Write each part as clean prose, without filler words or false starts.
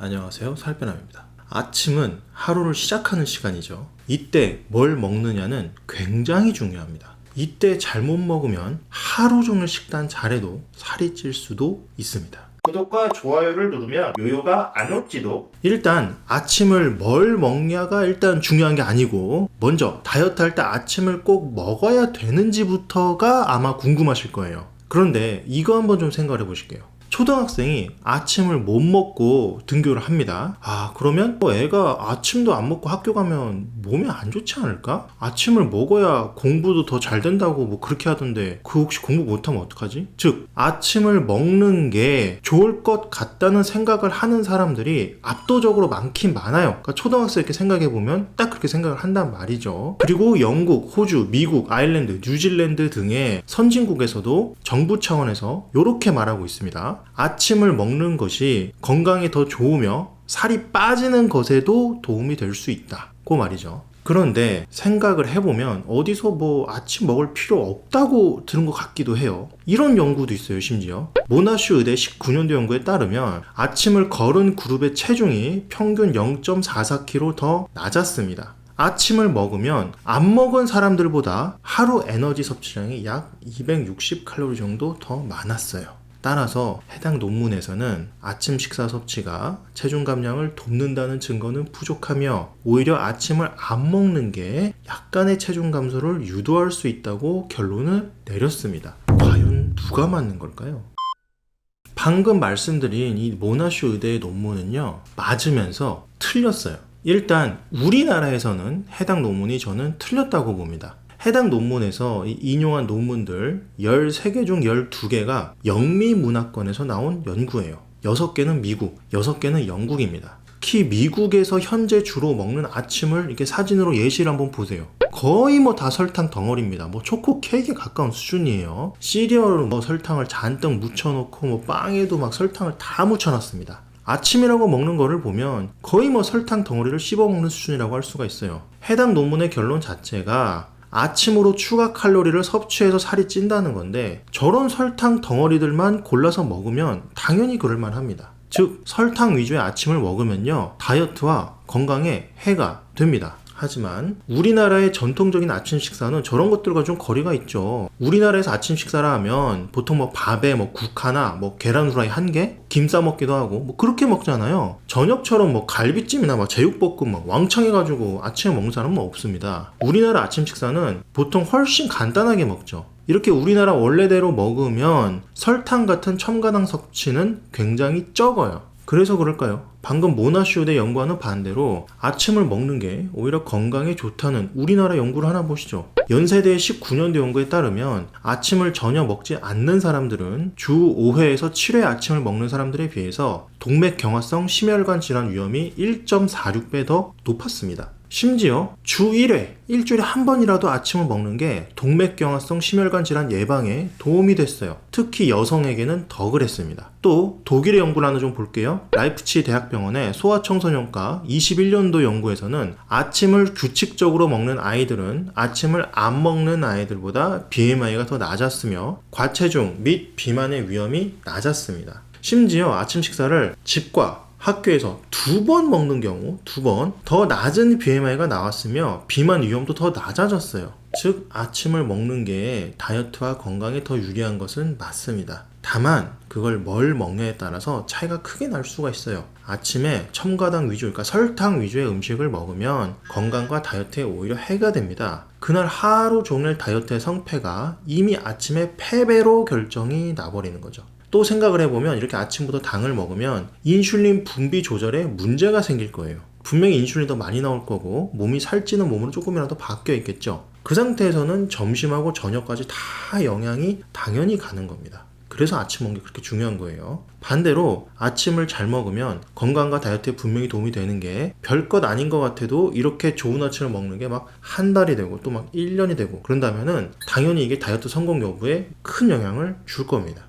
안녕하세요, 살빼남입니다. 아침은 하루를 시작하는 시간이죠. 이때 뭘 먹느냐는 굉장히 중요합니다. 이때 잘못 먹으면 하루 종일 식단 잘해도 살이 찔 수도 있습니다. 구독과 좋아요를 누르면 요요가 안 올지도. 일단 아침을 뭘 먹냐가 일단 중요한 게 아니고, 먼저 다이어트 할 때 아침을 꼭 먹어야 되는지부터가 아마 궁금하실 거예요. 그런데 이거 한번 좀 생각해 보실게요. 초등학생이 아침을 못 먹고 등교를 합니다. 그러면 애가 아침도 안 먹고 학교 가면 몸에 안 좋지 않을까? 아침을 먹어야 공부도 더 잘 된다고 뭐 그렇게 하던데, 그 혹시 공부 못하면 어떡하지? 즉, 아침을 먹는 게 좋을 것 같다는 생각을 하는 사람들이 압도적으로 많긴 많아요. 그러니까 초등학생 이렇게 생각해보면 딱 그렇게 생각을 한단 말이죠. 그리고 영국, 호주, 미국, 아일랜드, 뉴질랜드 등의 선진국에서도 정부 차원에서 이렇게 말하고 있습니다. 아침을 먹는 것이 건강에 더 좋으며 살이 빠지는 것에도 도움이 될 수 있다고 말이죠. 그런데 생각을 해보면 어디서 뭐 아침 먹을 필요 없다고 들은 것 같기도 해요. 이런 연구도 있어요. 심지어 모나슈 의대 19년도 연구에 따르면 아침을 걸은 그룹의 체중이 평균 0.44kg 더 낮았습니다. 아침을 먹으면 안 먹은 사람들보다 하루 에너지 섭취량이 약 260칼로리 정도 더 많았어요. 따라서 해당 논문에서는 아침 식사 섭취가 체중 감량을 돕는다는 증거는 부족하며, 오히려 아침을 안 먹는 게 약간의 체중 감소를 유도할 수 있다고 결론을 내렸습니다. 과연 누가 맞는 걸까요? 방금 말씀드린 이 모나슈 의대의 논문은요, 맞으면서 틀렸어요. 일단 우리나라에서는 해당 논문이 저는 틀렸다고 봅니다. 해당 논문에서 인용한 논문들 13개 중 12개가 영미문화권에서 나온 연구예요. 6개는 미국, 6개는 영국입니다. 특히 미국에서 현재 주로 먹는 아침을 이렇게 사진으로 예시를 한번 보세요. 거의 뭐 다 설탕 덩어리입니다. 뭐 초코 케이크에 가까운 수준이에요. 시리얼로 뭐 설탕을 잔뜩 묻혀놓고 뭐 빵에도 막 설탕을 다 묻혀놨습니다. 아침이라고 먹는 거를 보면 거의 뭐 설탕 덩어리를 씹어 먹는 수준이라고 할 수가 있어요. 해당 논문의 결론 자체가 아침으로 추가 칼로리를 섭취해서 살이 찐다는 건데, 저런 설탕 덩어리들만 골라서 먹으면 당연히 그럴만 합니다. 즉, 설탕 위주의 아침을 먹으면요, 다이어트와 건강에 해가 됩니다. 하지만 우리나라의 전통적인 아침 식사는 저런 것들과 좀 거리가 있죠. 우리나라에서 아침 식사를 하면 보통 뭐 밥에 뭐 국 하나, 뭐 계란 후라이 한 개, 김 싸 먹기도 하고 뭐 그렇게 먹잖아요. 저녁처럼 뭐 갈비찜이나 막 제육볶음 막 왕창 해가지고 아침에 먹는 사람은 없습니다. 우리나라 아침 식사는 보통 훨씬 간단하게 먹죠. 이렇게 우리나라 원래대로 먹으면 설탕 같은 첨가당 섭취는 굉장히 적어요. 그래서 그럴까요? 방금 모나슈 의대 연구와는 반대로 아침을 먹는 게 오히려 건강에 좋다는 우리나라 연구를 하나 보시죠. 연세대의 19년도 연구에 따르면 아침을 전혀 먹지 않는 사람들은 주 5회에서 7회 아침을 먹는 사람들에 비해서 동맥경화성 심혈관 질환 위험이 1.46배 더 높았습니다. 심지어 주 1회, 일주일에 한 번이라도 아침을 먹는 게 동맥경화성 심혈관 질환 예방에 도움이 됐어요. 특히 여성에게는 더 그랬습니다. 또 독일의 연구를 하나 좀 볼게요. 라이프치히 대학병원의 소아청소년과 21년도 연구에서는 아침을 규칙적으로 먹는 아이들은 아침을 안 먹는 아이들보다 BMI가 더 낮았으며 과체중 및 비만의 위험이 낮았습니다. 심지어 아침 식사를 집과 학교에서 2번 먹는 경우 2번 더 낮은 BMI가 나왔으며 비만 위험도 더 낮아졌어요. 즉, 아침을 먹는 게 다이어트와 건강에 더 유리한 것은 맞습니다. 다만 그걸 뭘 먹냐에 따라서 차이가 크게 날 수가 있어요. 아침에 첨가당 위주, 그러니까 설탕 위주의 음식을 먹으면 건강과 다이어트에 오히려 해가 됩니다. 그날 하루 종일 다이어트의 성패가 이미 아침에 패배로 결정이 나버리는 거죠. 또 생각을 해보면 이렇게 아침부터 당을 먹으면 인슐린 분비 조절에 문제가 생길 거예요. 분명히 인슐린이 더 많이 나올 거고 몸이 살찌는 몸으로 조금이라도 바뀌어 있겠죠. 그 상태에서는 점심하고 저녁까지 다 영향이 당연히 가는 겁니다. 그래서 아침 먹는 게 그렇게 중요한 거예요. 반대로 아침을 잘 먹으면 건강과 다이어트에 분명히 도움이 되는 게 별것 아닌 것 같아도, 이렇게 좋은 아침을 먹는 게 막 한 달이 되고 또 막 1년이 되고 그런다면은 당연히 이게 다이어트 성공 여부에 큰 영향을 줄 겁니다.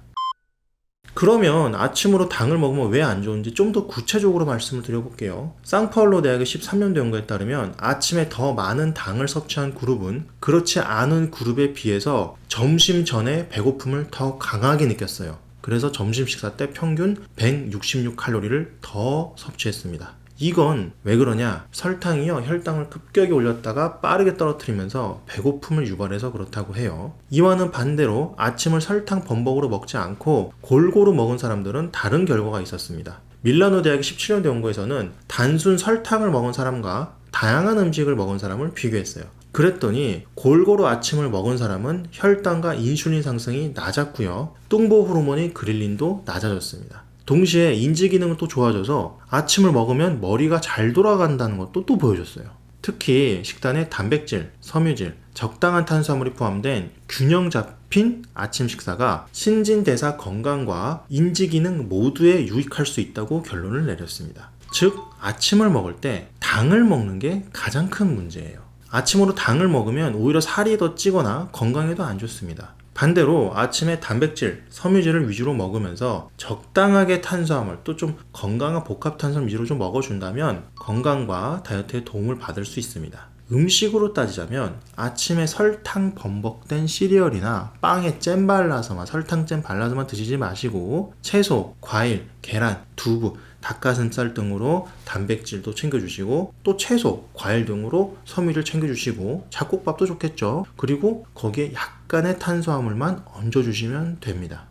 그러면 아침으로 당을 먹으면 왜 안 좋은지 좀 더 구체적으로 말씀을 드려볼게요. 상파울로 대학의 13년도 연구에 따르면 아침에 더 많은 당을 섭취한 그룹은 그렇지 않은 그룹에 비해서 점심 전에 배고픔을 더 강하게 느꼈어요. 그래서 점심 식사 때 평균 166칼로리를 더 섭취했습니다. 이건 왜 그러냐? 설탕이요, 혈당을 급격히 올렸다가 빠르게 떨어뜨리면서 배고픔을 유발해서 그렇다고 해요. 이와는 반대로 아침을 설탕 범벅으로 먹지 않고 골고루 먹은 사람들은 다른 결과가 있었습니다. 밀라노 대학의 17년도 연구에서는 단순 설탕을 먹은 사람과 다양한 음식을 먹은 사람을 비교했어요. 그랬더니 골고루 아침을 먹은 사람은 혈당과 인슐린 상승이 낮았고요. 뚱보 호르몬인 그릴린도 낮아졌습니다. 동시에 인지 기능은 또 좋아져서 아침을 먹으면 머리가 잘 돌아간다는 것도 또 보여줬어요. 특히 식단에 단백질, 섬유질, 적당한 탄수화물이 포함된 균형 잡힌 아침 식사가 신진대사 건강과 인지 기능 모두에 유익할 수 있다고 결론을 내렸습니다. 즉, 아침을 먹을 때 당을 먹는 게 가장 큰 문제예요. 아침으로 당을 먹으면 오히려 살이 더 찌거나 건강에도 안 좋습니다. 반대로 아침에 단백질, 섬유질을 위주로 먹으면서 적당하게 탄수화물, 또 좀 건강한 복합 탄수화물 위주로 좀 먹어준다면 건강과 다이어트에 도움을 받을 수 있습니다. 음식으로 따지자면 아침에 설탕 범벅된 시리얼이나 빵에 잼 발라서만, 설탕잼 발라서만 드시지 마시고 채소, 과일, 계란, 두부, 닭가슴살 등으로 단백질도 챙겨주시고, 또 채소, 과일 등으로 섬유를 챙겨주시고, 잡곡밥도 좋겠죠. 그리고 거기에 약간의 탄수화물만 얹어주시면 됩니다.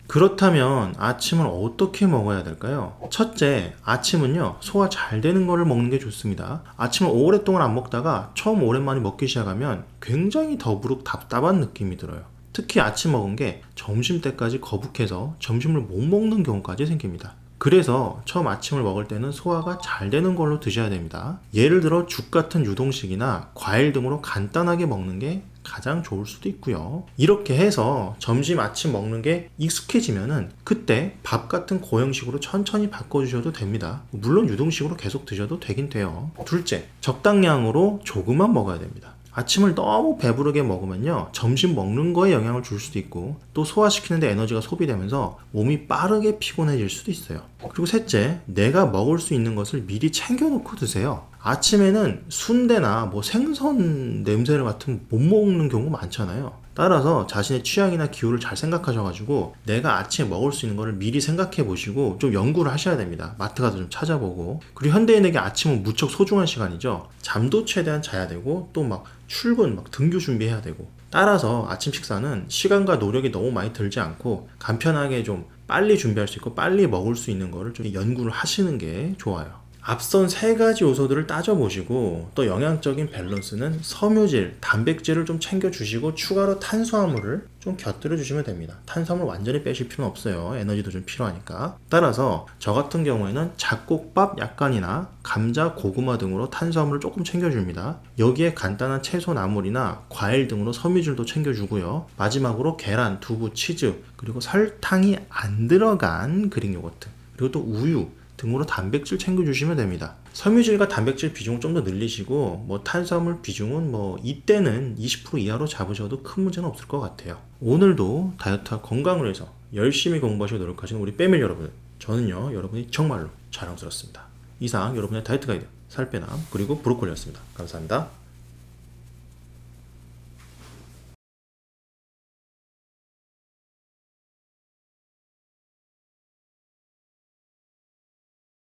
그렇다면 아침을 어떻게 먹어야 될까요? 첫째, 아침은요, 소화 잘 되는 거를 먹는 게 좋습니다. 아침을 오랫동안 안 먹다가 처음 오랜만에 먹기 시작하면 굉장히 더부룩 답답한 느낌이 들어요. 특히 아침 먹은 게 점심 때까지 거북해서 점심을 못 먹는 경우까지 생깁니다. 그래서 처음 아침을 먹을 때는 소화가 잘 되는 걸로 드셔야 됩니다. 예를 들어 죽 같은 유동식이나 과일 등으로 간단하게 먹는 게 가장 좋을 수도 있고요. 이렇게 해서 점심 아침 먹는 게 익숙해지면은 그때 밥 같은 고형식으로 천천히 바꿔주셔도 됩니다. 물론 유동식으로 계속 드셔도 되긴 돼요. 둘째, 적당량으로 조금만 먹어야 됩니다. 아침을 너무 배부르게 먹으면요, 점심 먹는 거에 영향을 줄 수도 있고, 또 소화시키는데 에너지가 소비되면서 몸이 빠르게 피곤해질 수도 있어요. 그리고 셋째, 내가 먹을 수 있는 것을 미리 챙겨놓고 드세요. 아침에는 순대나 생선 냄새를 맡으면 못 먹는 경우 많잖아요. 따라서 자신의 취향이나 기호를 잘 생각하셔가지고 내가 아침에 먹을 수 있는 거를 미리 생각해 보시고 좀 연구를 하셔야 됩니다. 마트 가서 좀 찾아보고. 그리고 현대인에게 아침은 무척 소중한 시간이죠. 잠도 최대한 자야 되고, 또 출근, 등교 준비해야 되고. 따라서 아침 식사는 시간과 노력이 너무 많이 들지 않고 간편하게 좀 빨리 준비할 수 있고 빨리 먹을 수 있는 거를 좀 연구를 하시는 게 좋아요. 앞선 세 가지 요소들을 따져보시고, 또 영양적인 밸런스는 섬유질, 단백질을 좀 챙겨주시고 추가로 탄수화물을 좀 곁들여 주시면 됩니다. 탄수화물 완전히 빼실 필요는 없어요. 에너지도 좀 필요하니까. 따라서 저 같은 경우에는 잡곡밥 약간이나 감자, 고구마 등으로 탄수화물을 조금 챙겨줍니다. 여기에 간단한 채소 나물이나 과일 등으로 섬유질도 챙겨주고요. 마지막으로 계란, 두부, 치즈, 그리고 설탕이 안 들어간 그릭 요거트, 그리고 또 우유 등으로 단백질 챙겨주시면 됩니다. 섬유질과 단백질 비중을 좀 더 늘리시고 탄수화물 비중은 이때는 20% 이하로 잡으셔도 큰 문제는 없을 것 같아요. 오늘도 다이어트와 건강을 위해서 열심히 공부하시고 노력하시는 우리 패밀리 여러분, 저는요, 여러분이 정말로 자랑스럽습니다. 이상 여러분의 다이어트 가이드 살빼남 그리고 브로콜리였습니다. 감사합니다.